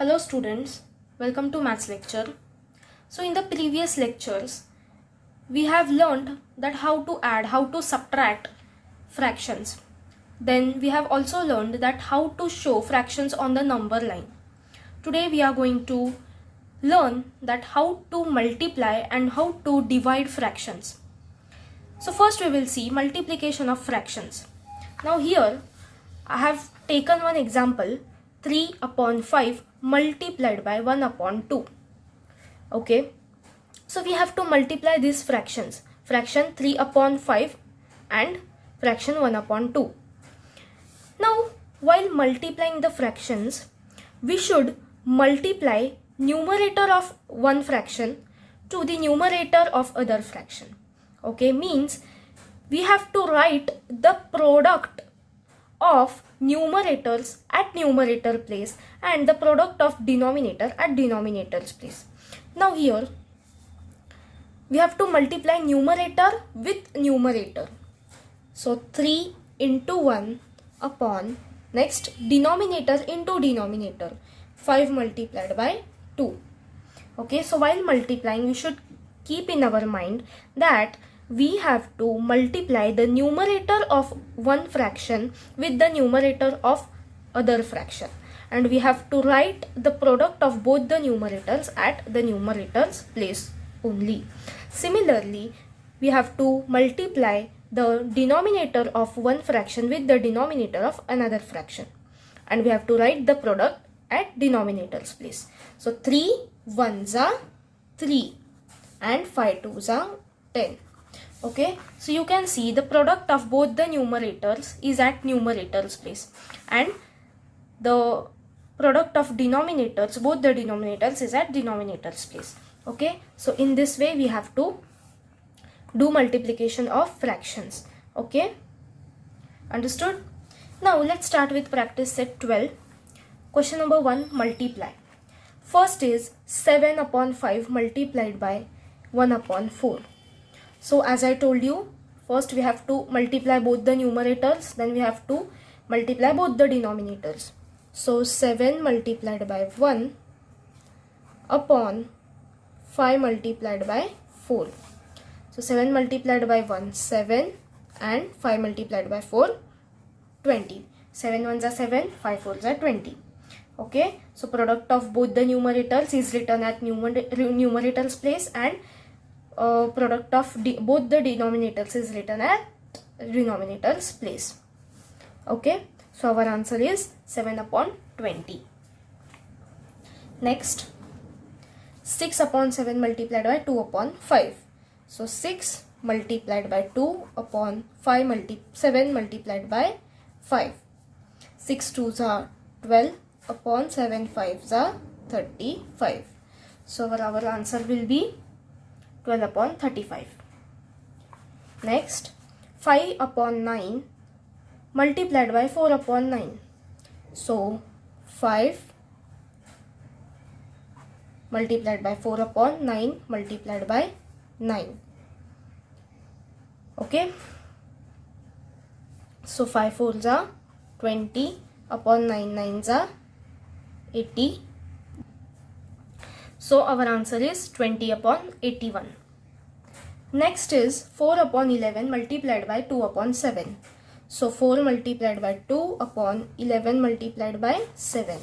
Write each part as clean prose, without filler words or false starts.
Hello students, welcome to maths lecture. So in the previous lectures, we have learned that how to add, how to subtract fractions. Then we have also learned that how to show fractions on the number line. Today we are going to learn that how to multiply and how to divide fractions. So first we will see multiplication of fractions. Now here I have taken one example, 3 upon 5 multiplied by 1 upon 2. Okay, so we have to multiply these fractions, fraction 3 upon 5 and fraction 1 upon 2. Now while multiplying the fractions, we should multiply numerator of one fraction to the numerator of other fraction. Okay, means we have to write the product of numerators at numerator place and the product of denominator at denominator's place. Now here we have to multiply numerator with numerator. So 3 into 1 upon next denominator into denominator, 5 multiplied by 2. Okay, so while multiplying we should keep in our mind that we have to multiply the numerator of one fraction with the numerator of other fraction, and we have to write the product of both the numerators at the numerator's place only. Similarly, we have to multiply the denominator of one fraction with the denominator of another fraction, and we have to write the product at denominator's place. So 3 ones are 3 and 5 twos are 10. Okay, so you can see the product of both the numerators is at numerator's place and the product of denominators, both the denominators, is at denominator's place. Okay, so in this way we have to do multiplication of fractions. Okay, understood? Now let's start with practice set 12. Question number 1, multiply. First is 7 upon 5 multiplied by 1 upon 4. So as I told you, first we have to multiply both the numerators, then we have to multiply both the denominators. So 7 multiplied by 1 upon 5 multiplied by 4. So 7 multiplied by 1, 7, and 5 multiplied by 4, 20. 7 ones are 7, 5 fours are 20. Okay, so product of both the numerators is written at numerator's place and product of both the denominators is written at denominator's place. Okay, so our answer is 7 upon 20. Next, 6 upon 7 multiplied by 2 upon 5. So 6 multiplied by 2 upon 7 multiplied by 5. 6 twos are 12 upon 7 fives are 35. So our answer will be 12 upon 35. Next, 5 upon 9 multiplied by 4 upon 9. So 5 multiplied by 4 upon 9 multiplied by 9. Okay, so 5 fours are 20 upon 9 nines are 80. So our answer is 20 upon 81. Next is 4 upon 11 multiplied by 2 upon 7. So 4 multiplied by 2 upon 11 multiplied by 7.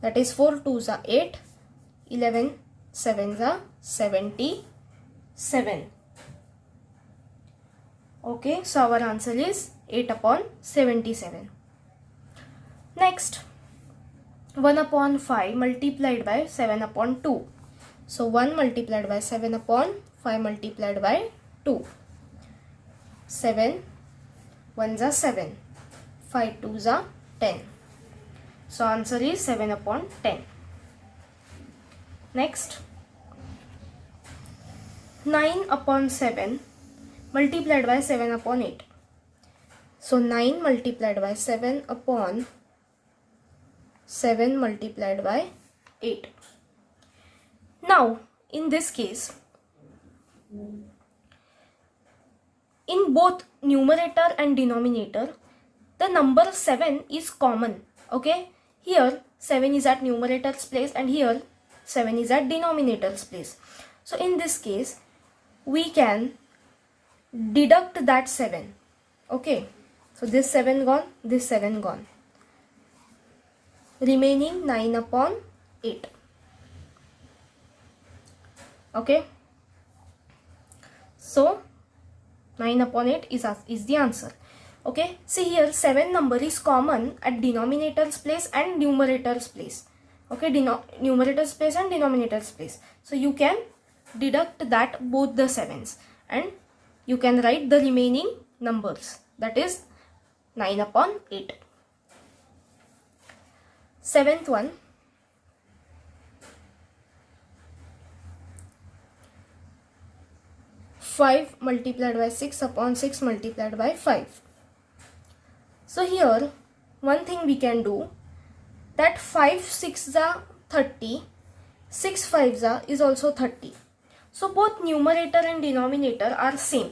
That is 4 twos are 8, 11 sevens are 77. Okay, so our answer is 8 upon 77. Next, 1 upon 5 multiplied by 7 upon 2. So 1 multiplied by 7 upon 5 multiplied by 2. 7 ones are 7, 5 twos are 10. So answer is 7 upon 10. Next, 9 upon 7 multiplied by 7 upon 8. So 9 multiplied by 7 upon 7 multiplied by 8. Now in this case, in both numerator and denominator, the number 7 is common. Okay, here 7 is at numerator's place and here 7 is at denominator's place. So in this case we can deduct that 7. Okay, so this 7 gone, this 7 gone, remaining 9 upon 8. Okay, so 9 upon 8 is the answer. Okay, see here 7 number is common at denominator's place and numerator's place. Okay, numerator's place and denominator's place. So you can deduct that both the 7s and you can write the remaining numbers, that is 9 upon 8. Seventh one, five multiplied by 6 upon 6 multiplied by 5. So here one thing we can do, that 5 6s are 30, 6 5s is also 30. So both numerator and denominator are same.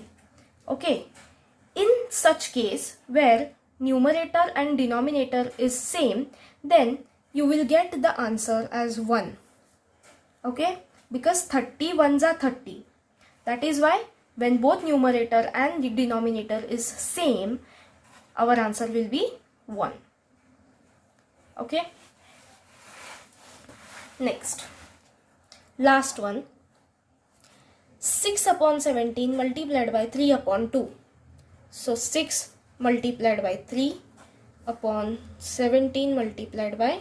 Okay, in such case where numerator and denominator is same, then you will get the answer as 1. Okay, because 30 ones are 30. That is why when both numerator and the denominator is same, our answer will be 1. Okay, next, last one, 6 upon 17 multiplied by 3 upon 2. So 6 multiplied by 3 upon 17 multiplied by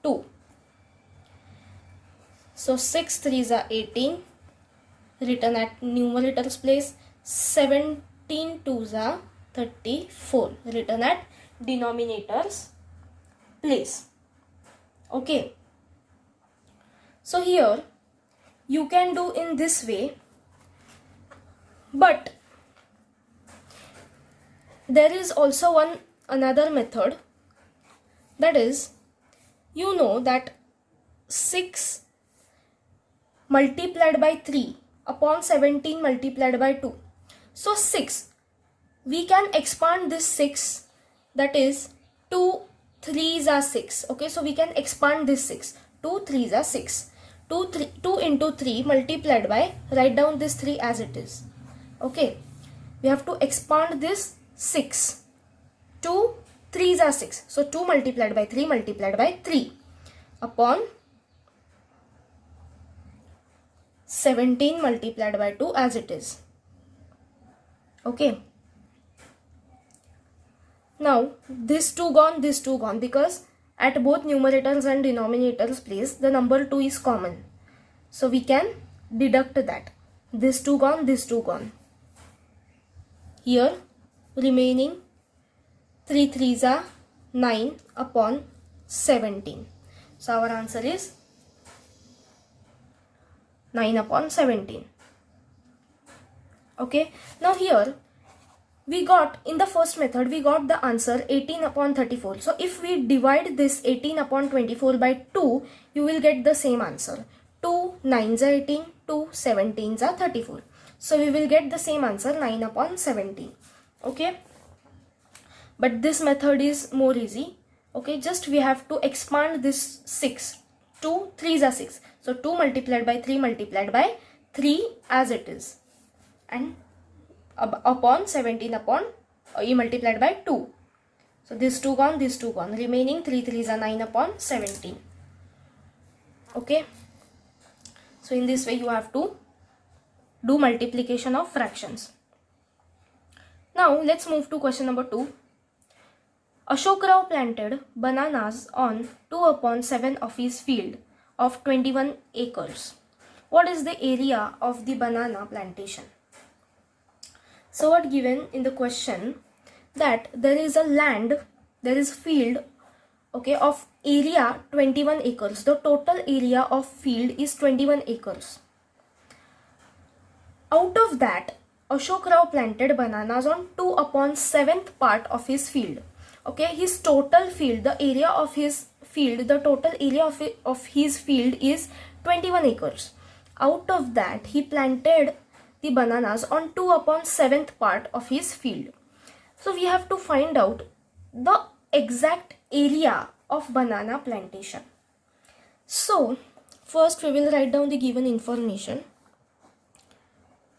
2. So 6 3s are 18, written at numerator's place. 17 2s are 34, written at denominator's place. Okay, so here you can do in this way, but there is also another method, that is, you know that 6 multiplied by 3 upon 17 multiplied by 2. So 6, we can expand this 6, that is 2 3s are 6. Okay, so we can expand this 6. 2 3s are 6. 2 into 3 multiplied by, write down this 3 as it is. Okay, we have to expand this 6. 2 3s are 6. So 2 multiplied by 3 multiplied by 3 upon 17 multiplied by 2 as it is. Okay, now this 2 gone, this 2 gone, because at both numerators and denominators place the number 2 is common. So we can deduct that. This 2 gone, this 2 gone. Here remaining 3 3s are 9 upon 17. So our answer is 9 upon 17. Okay, now here we got, in the first method we got the answer 18 upon 34. So if we divide this 18 upon 24 by 2, you will get the same answer. 2 9s are 18, 2 17s are 34. So we will get the same answer, 9 upon 17. Okay, but this method is more easy. Okay, just we have to expand this 6. 2 3s are 6. So 2 multiplied by 3 multiplied by 3 as it is, and upon 17 upon you multiplied by 2. So this 2 gone, this 2 gone, remaining 3 3s are 9 upon 17. Okay, so in this way you have to do multiplication of fractions. Now let's move to question number 2. Ashok Rao planted bananas on 2 upon 7 of his field of 21 acres. What is the area of the banana plantation? So what given in the question, that there is a land, there is field, okay, of area 21 acres. The total area of field is 21 acres. Out of that, Ashok Rao planted bananas on 2 upon 7th part of his field. Okay, his total field, the area of his field, the total area of his field is 21 acres. Out of that, he planted the bananas on 2 upon 7th part of his field. So we have to find out the exact area of banana plantation. So first we will write down the given information.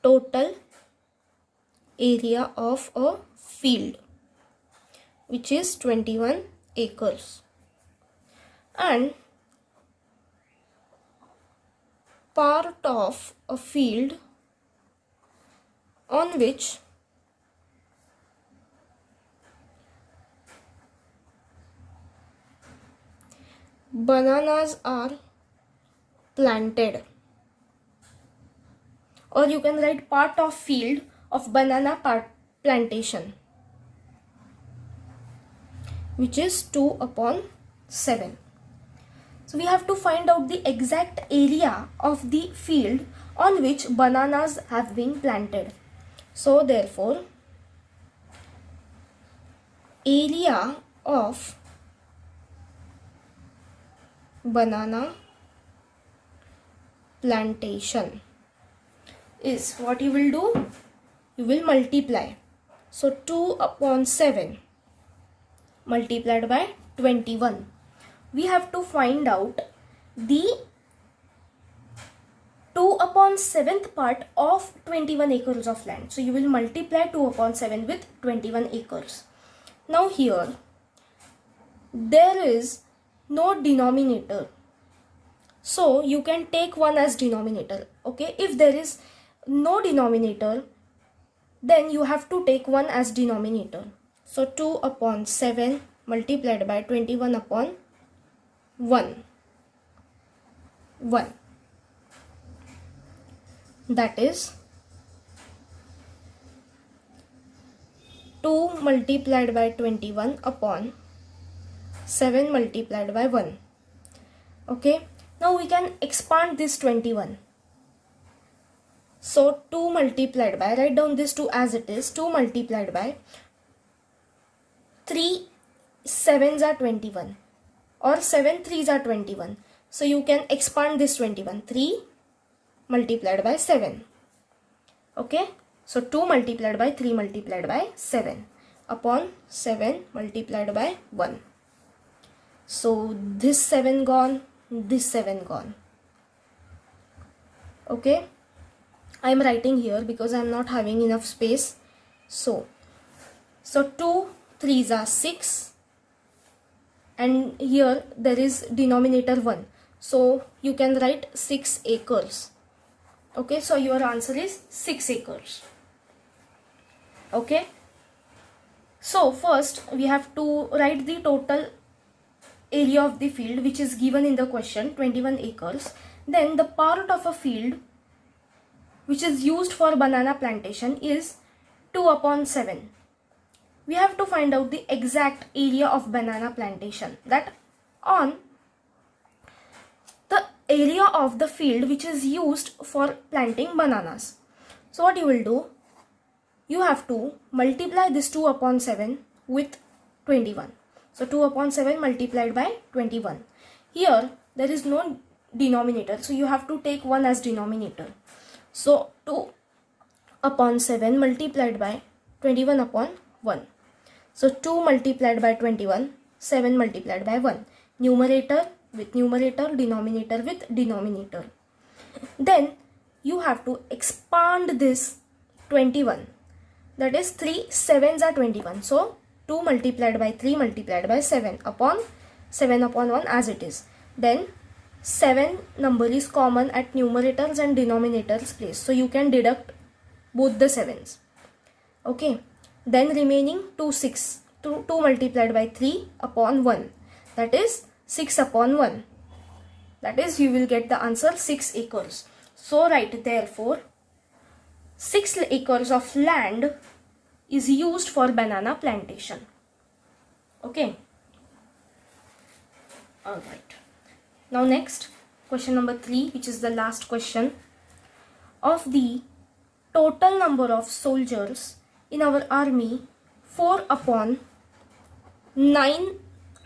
Total area of a field, which is 21 acres, and part of a field on which bananas are planted, or you can write part of field of banana plantation, which is 2/7. So we have to find out the exact area of the field on which bananas have been planted. So therefore, area of banana plantation is what you will do. You will multiply. So 2/7 multiplied by 21. We have to find out the 2/7th part of 21 acres of land. So you will multiply 2/7 with 21 acres. Now here there is no denominator, so you can take 1 as denominator. Okay, if there is no denominator, then you have to take 1 as denominator. So 2/7 multiplied by 21/1, 1. That is 2 multiplied by 21/7 multiplied by 1. Okay, now we can expand this 21. So 2 multiplied by, write down this 2 as it is, 2 multiplied by 3 7s are 21, or 7 3s are 21. So you can expand this 21, 3 multiplied by 7. Okay, so 2 multiplied by 3 multiplied by 7 upon 7 multiplied by 1. So this 7 gone, this 7 gone. Okay, I am writing here because I am not having enough space. So 2 3s are 6, and here there is denominator 1. So you can write 6 acres. Okay, so your answer is 6 acres. Okay, so first we have to write the total area of the field which is given in the question, 21 acres. Then the part of a field which is used for banana plantation is 2/7. We have to find out the exact area of banana plantation, that on the area of the field which is used for planting bananas. So what you will do, you have to multiply this 2/7 with 21. So 2/7 multiplied by 21. Here there is no denominator, so you have to take 1 as denominator. So 2/7 multiplied by 21/1. So 2 multiplied by 21, 7 multiplied by 1. Numerator with numerator, denominator with denominator. Then you have to expand this 21. That is 3 7s are 21. So 2 multiplied by 3 multiplied by 7 upon 7/1 as it is. Then 7 number is common at numerators and denominators place. So you can deduct both the 7s. Okay. Then remaining 2 6. 2 multiplied by 3/1. That is 6/1. That is, you will get the answer 6 acres. So write, therefore 6 acres of land is used for banana plantation. Okay. Alright. Now next, question number 3, which is the last question. Of the total number of soldiers in our army, 4/9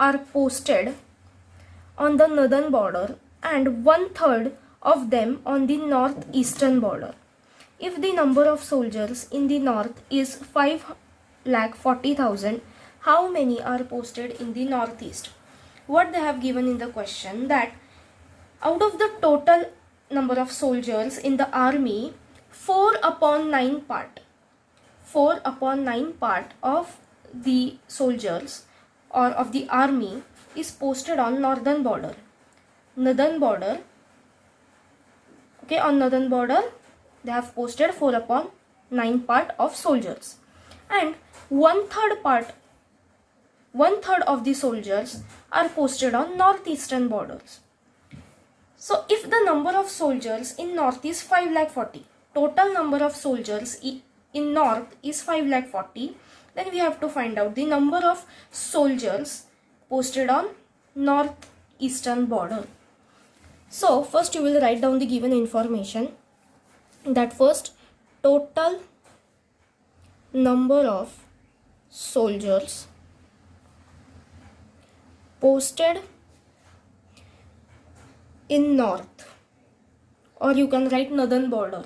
are posted on the northern border and 1/3 of them on the northeastern border. If the number of soldiers in the north is 5,40,000, how many are posted in the northeast? what they have given in the question, that out of the total number of soldiers in the army, 4/9 part of the soldiers or of the army is posted on northern border. Okay, on northern border they have posted 4/9 part of soldiers, and one third of the soldiers are posted on northeastern borders. So if the number of soldiers in north is 5,40,000, total number of soldiers in north is 5,40,000, then we have to find out the number of soldiers posted on northeastern border. So first you will write down the given information, that first total number of soldiers posted in north, or you can write northern border,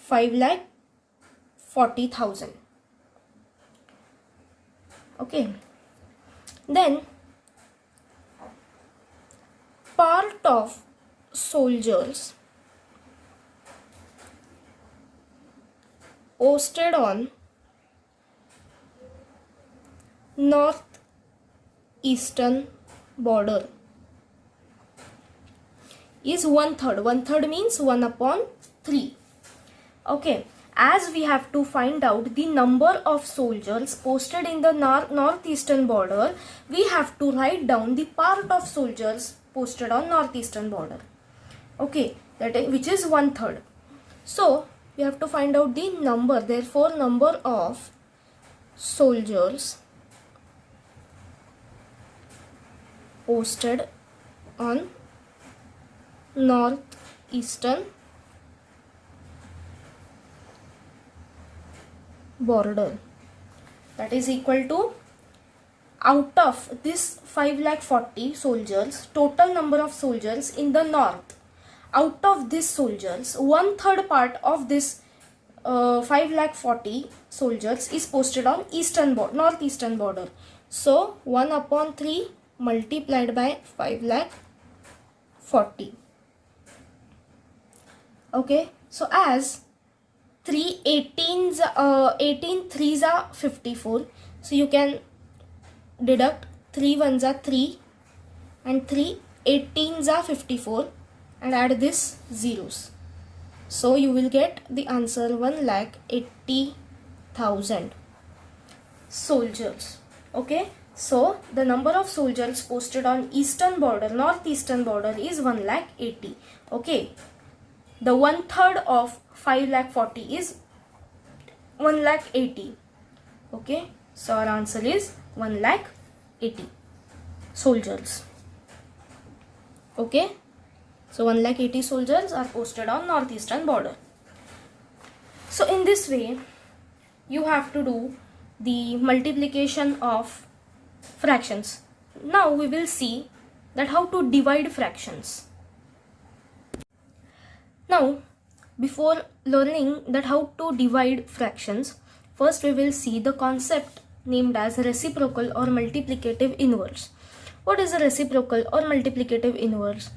5,40,000. Okay, then part of soldiers posted on northeastern border is 1/3. 1/3 means 1/3. Okay, as we have to find out the number of soldiers posted in the northeastern border, we have to write down the part of soldiers posted on northeastern border. Okay, which is 1/3. So we have to find out the number. Therefore, number of soldiers posted on northeastern border, that is equal to, out of this 5,40,000 soldiers, total number of soldiers in the north, out of these soldiers, 1/3 part of this 5,40,000 soldiers is posted on northeastern border. So 1/3 multiplied by 5,40,000. Okay, so as 18 3s are 54, so you can deduct 3 1s are 3 and 3 18s are 54 and add this zeros. So you will get the answer 1,80,000 soldiers. Okay, so the number of soldiers posted on northeastern border is 1,80,000. Okay, the 1/3 of 5,40,000 is 1,80,000. Okay, so our answer is 1,80,000 soldiers. Okay, so 1,80,000 soldiers are posted on northeastern border. So in this way you have to do the multiplication of fractions. Now we will see that how to divide fractions. Now, before learning that how to divide fractions, first we will see the concept named as reciprocal or multiplicative inverse. What is a reciprocal or multiplicative inverse?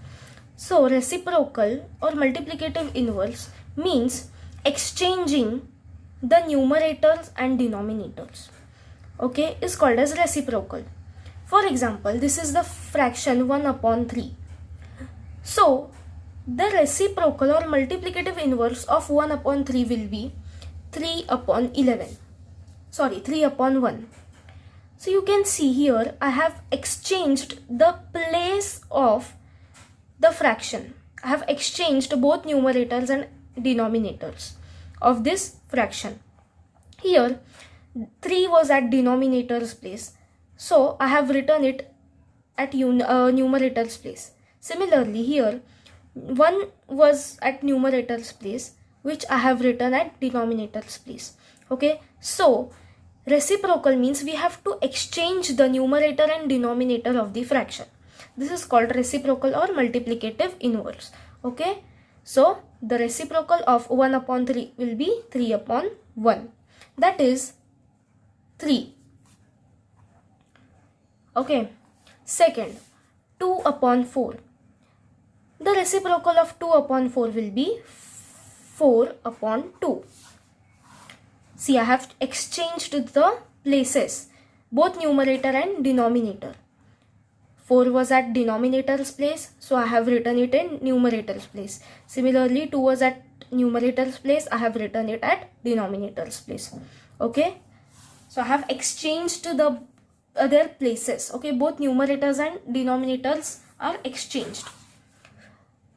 So, reciprocal or multiplicative inverse means exchanging the numerators and denominators. Okay, is called as reciprocal. For example, this is the fraction 1/3. So, the reciprocal or multiplicative inverse of 1/3 will be 3/11. Sorry, 3/1. So you can see here I have exchanged the place of the fraction. I have exchanged both numerators and denominators of this fraction. Here 3 was at denominator's place, so I have written it at numerator's place. Similarly, here 1 was at numerator's place, which I have written at denominator's place. Okay, so reciprocal means we have to exchange the numerator and denominator of the fraction. This is called reciprocal or multiplicative inverse. Okay, so the reciprocal of 1/3 will be 3/1. That is 3. Okay, Second, 2 upon 4. The reciprocal of 2 upon 4 will be 4 upon 2. See, I have exchanged the places, both numerator and denominator. 4 was at denominator's place, so I have written it in numerator's place. Similarly, 2 was at numerator's place, I have written it at denominator's place. Okay, so I have exchanged the other places. Okay, both numerators and denominators are exchanged.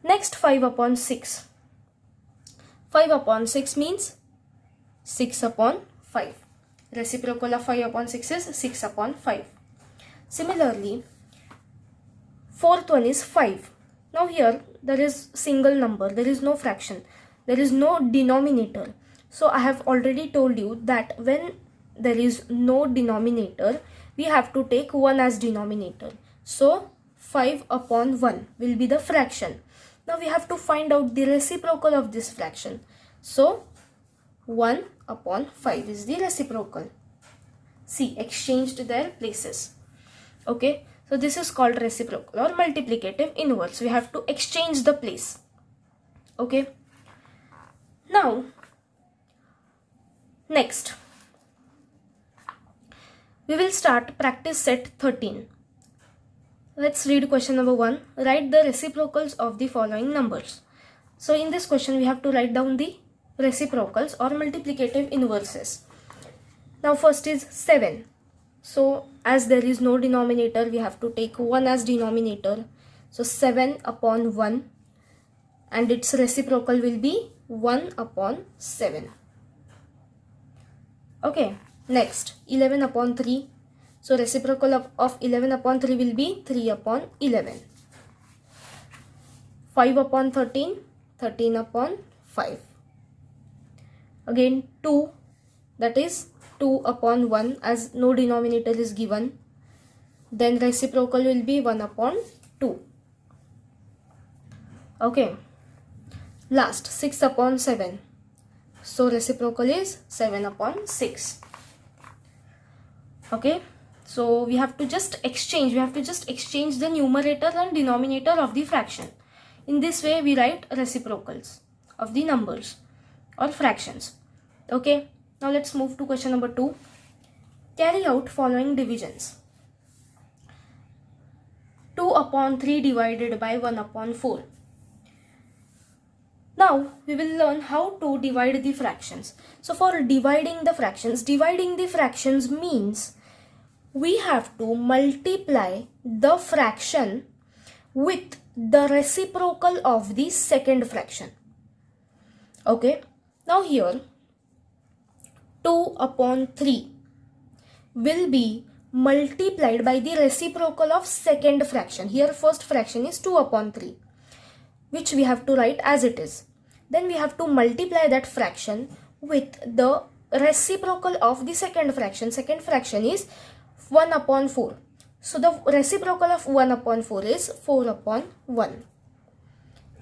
Next, 5 upon 6. 5 upon 6 means 6 upon 5. Reciprocal of 5 upon 6 is 6 upon 5. Similarly, fourth one is 5. Now here there is single number, there is no fraction, there is no denominator. So I have already told you that when there is no denominator, we have to take 1 as denominator. So 5 upon 1 will be the fraction. Now we have to find out the reciprocal of this fraction. So 1 upon 5 is the reciprocal. See, exchanged their places. Okay, so this is called reciprocal or multiplicative inverse. We have to exchange the place. Okay, now next we will start practice set 13. Let's read question number 1. Write the reciprocals of the following numbers. So in this question we have to write down the reciprocals or multiplicative inverses. Now first is 7. So as there is no denominator, we have to take 1 as denominator. So 7 upon 1, and its reciprocal will be 1 upon 7. Okay, next 11 upon 3. So reciprocal of 11 upon 3 will be 3 upon 11. 5 upon 13, 13 upon 5. Again 2, that is 2 upon 1 as no denominator is given. Then reciprocal will be 1 upon 2. Okay, last 6 upon 7. So reciprocal is 7 upon 6. Okay, so we have to just exchange the numerator and denominator of the fraction. In this way we write reciprocals of the numbers or fractions. Okay, now let's move to question number 2. Carry out following divisions. 2 upon 3 divided by 1 upon 4. Now we will learn how to divide the fractions. So for dividing the fractions means we have to multiply the fraction with the reciprocal of the second fraction. Okay, now here 2 upon 3 will be multiplied by the reciprocal of second fraction. Here first fraction is 2 upon 3, which we have to write as it is. Then we have to multiply that fraction with the reciprocal of the second fraction. Second fraction is 1 upon 4. So the reciprocal of 1 upon 4 is 4 upon 1.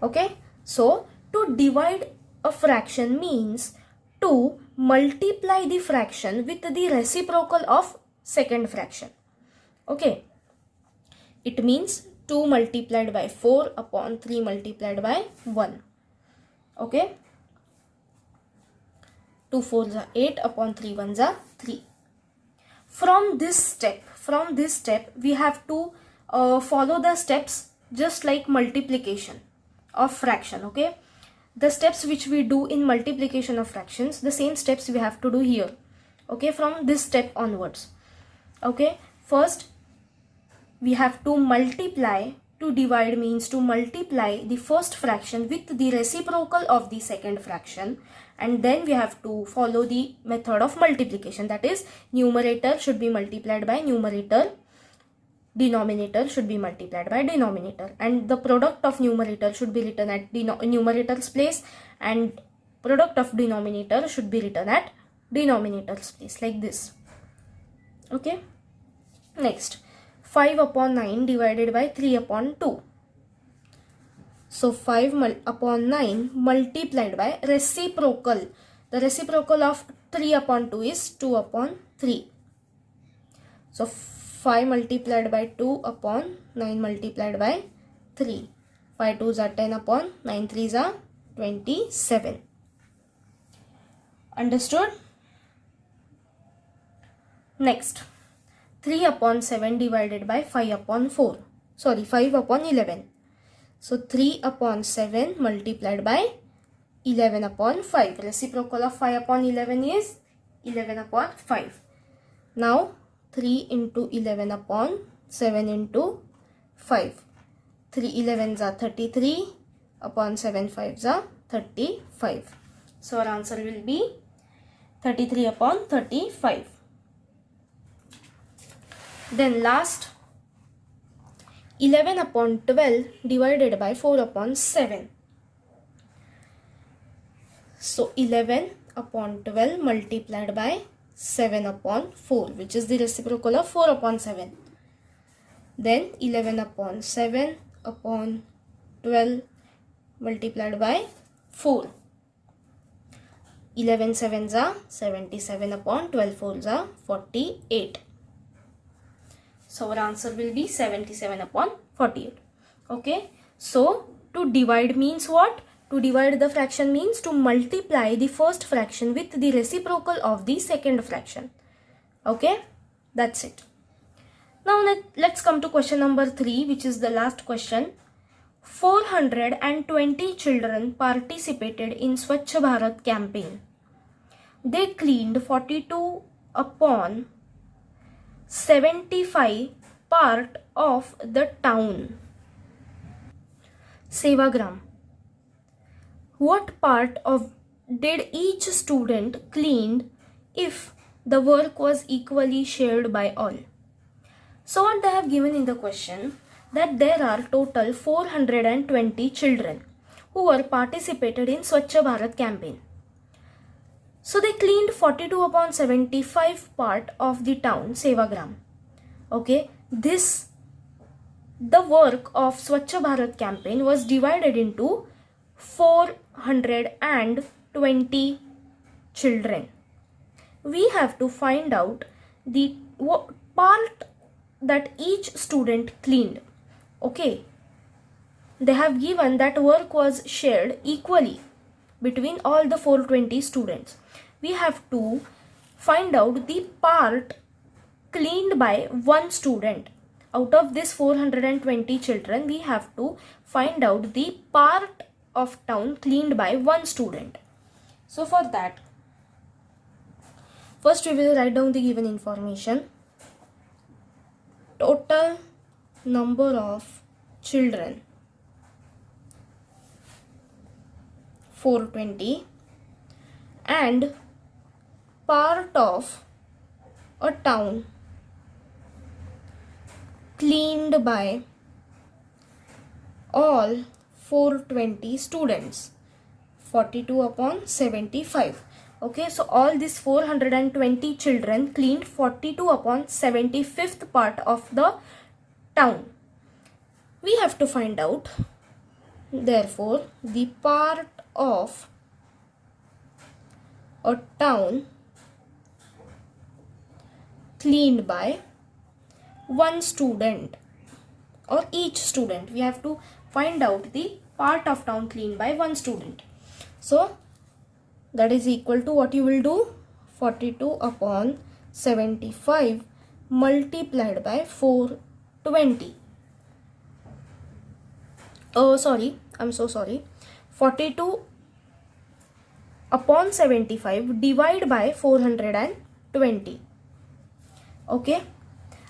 Okay, so to divide a fraction means to multiply the fraction with the reciprocal of second fraction. Okay, it means 2 multiplied by 4 upon 3 multiplied by 1. Okay, 2 4s are 8 upon 3 1s are 3. From this step we have to follow the steps just like multiplication of fraction. Okay, the steps which we do in multiplication of fractions, the same steps we have to do here. Okay, from this step onwards. Okay, first we have to multiply. To divide means to multiply the first fraction with the reciprocal of the second fraction, and then we have to follow the method of multiplication, that is numerator should be multiplied by numerator, denominator should be multiplied by denominator, and the product of numerator should be written at numerator's place and product of denominator should be written at denominator's place, like this. Okay, next 5 upon 9 divided by 3 upon 2. So 5 upon 9 multiplied by reciprocal. The reciprocal of 3 upon 2 is 2 upon 3. So 5 multiplied by 2 upon 9 multiplied by 3. 5 2s are 10 upon 9 3s are 27. Understood? Next, 3 upon 7 divided by 5 upon 4. Sorry, 5 upon 11. So 3 upon 7 multiplied by 11 upon 5. Reciprocal of 5 upon 11 is 11 upon 5. Now 3 into 11 upon 7 into 5. 3 11s are 33 upon 7 5s are 35. So our answer will be 33 upon 35. Then last, 11 upon 12 divided by 4 upon 7. So 11 upon 12 multiplied by 7 upon 4, which is the reciprocal of 4 upon 7. Then 11 upon 7 upon 12 multiplied by 4. 11 7s are 77 upon 12 4s are 48. So our answer will be 77 upon 48. Okay. So to divide means what? To divide the fraction means to multiply the first fraction with the reciprocal of the second fraction. Okay. That's it. Now let's come to question number 3, which is the last question. 420 children participated in Swachh Bharat campaign. They cleaned 42 upon 75 part of the town. Sevagram. What part of did each student cleaned if the work was equally shared by all? So what they have given in the question, that there are total 420 children who were participated in Swachh Bharat campaign. So they cleaned 42 upon 75 part of the town, Sevagram. Okay, the work of Swachh Bharat campaign was divided into 420 children. We have to find out the part that each student cleaned. Okay, they have given that work was shared equally between all the 420 students. We have to find out the part cleaned by one student. Out of this 420 children, we have to find out the part of town cleaned by one student. So for that, first we will write down the given information. Total number of children 420 and part of a town cleaned by all 420 students, 42 upon 75. Okay, so all these 420 children cleaned 42 upon 75th part of the town. We have to find out, therefore, the part of a town cleaned by one student or each student. We have to find out the part of town cleaned by one student. So that is equal to what you will do, 42 upon 75 multiplied by 420. Oh sorry, I'm so sorry. 42 upon 75 divide by 420. Okay,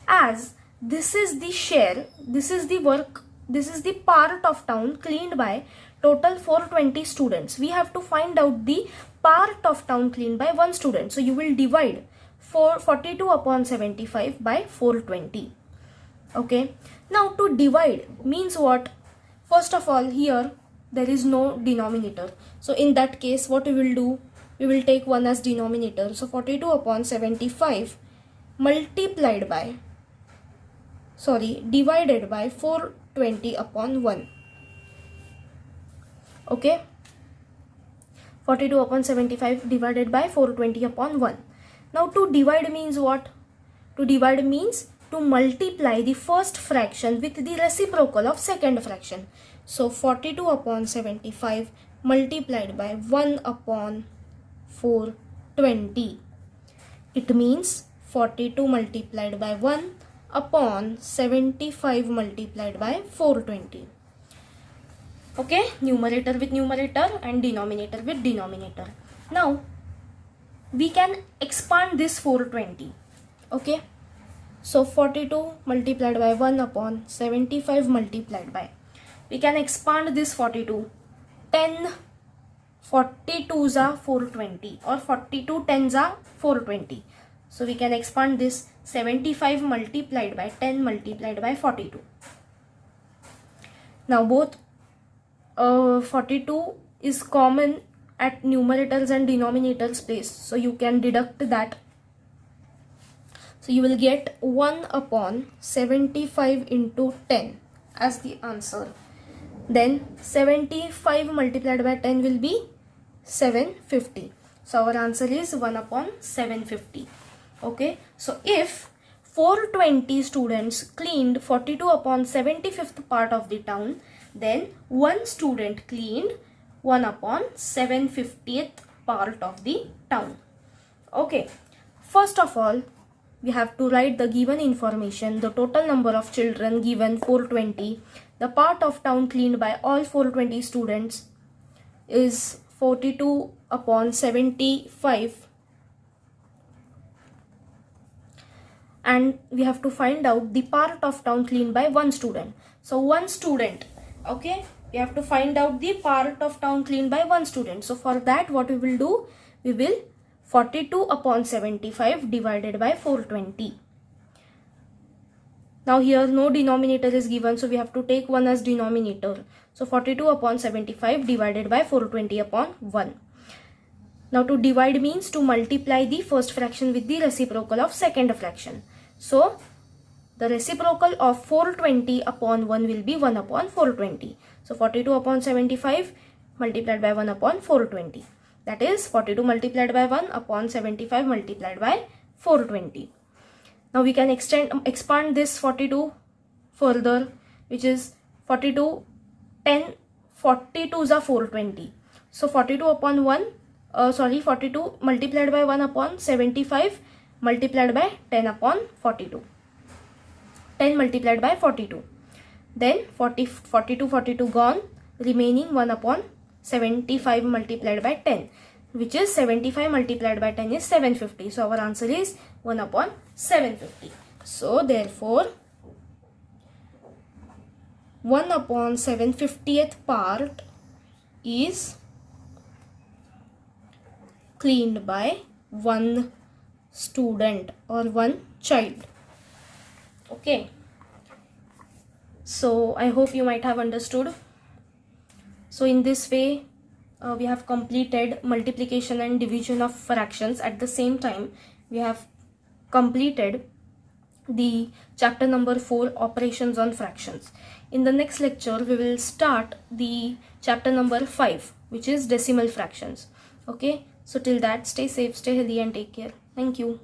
as this is the share, this is the work, this is the part of town cleaned by total 420 students. We have to find out the part of town cleaned by one student. So you will divide 42 upon 75 by 420. Okay, now to divide means what? First of all, here there is no denominator. So in that case, what we will do? We will take 1 as denominator. So 42 upon 75 multiplied by, divided by 420 upon 1. Okay, 42 upon 75 divided by 420 upon 1. Now to divide means what? To divide means to multiply the first fraction with the reciprocal of second fraction. So 42 upon 75 multiplied by 1 upon 420. It means 42 multiplied by 1 upon 75 multiplied by 420. Okay, numerator with numerator and denominator with denominator. Now we can expand this 420. Okay, so 42 multiplied by 1 upon 75 multiplied by, we can expand this 42. 10 42s are 420 or 42 10s are 420. So we can expand this 75 multiplied by 10 multiplied by 42. Now both 42 is common at numerators and denominators place, so you can deduct that. So you will get 1 upon 75 into 10 as the answer. Then 75 multiplied by 10 will be 750. So our answer is 1 upon 750. Okay, so if 420 students cleaned 42 upon 75th part of the town, then one student cleaned 1 upon 750th part of the town. Okay, first of all, we have to write the given information. The total number of children given 420. The part of town cleaned by all 420 students is 42 upon 75. And we have to find out the part of town cleaned by one student. So one student, okay, we have to find out the part of town cleaned by one student. So for that, what we will do, we will 42 upon 75 divided by 420. Now here no denominator is given, so we have to take 1 as denominator. So 42 upon 75 divided by 420 upon 1. Now to divide means to multiply the first fraction with the reciprocal of second fraction. So the reciprocal of 420 upon 1 will be 1 upon 420. So 42 upon 75 multiplied by 1 upon 420. That is 42 multiplied by 1 upon 75 multiplied by 420. Now we can expand this 42 further, which is 42, 10, 42s are 420. So 42 upon 42 multiplied by 1 upon 75 multiplied by 10 upon 42. 10 multiplied by 42. Then 42 gone, remaining 1 upon 75 multiplied by 10, which is 75 multiplied by 10 is 750. So our answer is 1 upon 750. So therefore 1 upon 750th part is cleaned by one student or one child. Okay, so I hope you might have understood. So in this way we have completed multiplication and division of fractions. At the same time, we have completed the chapter number 4, operations on fractions. In the next lecture, we will start the chapter number 5, which is decimal fractions. Okay, so till that, stay safe, stay healthy and take care. Thank you.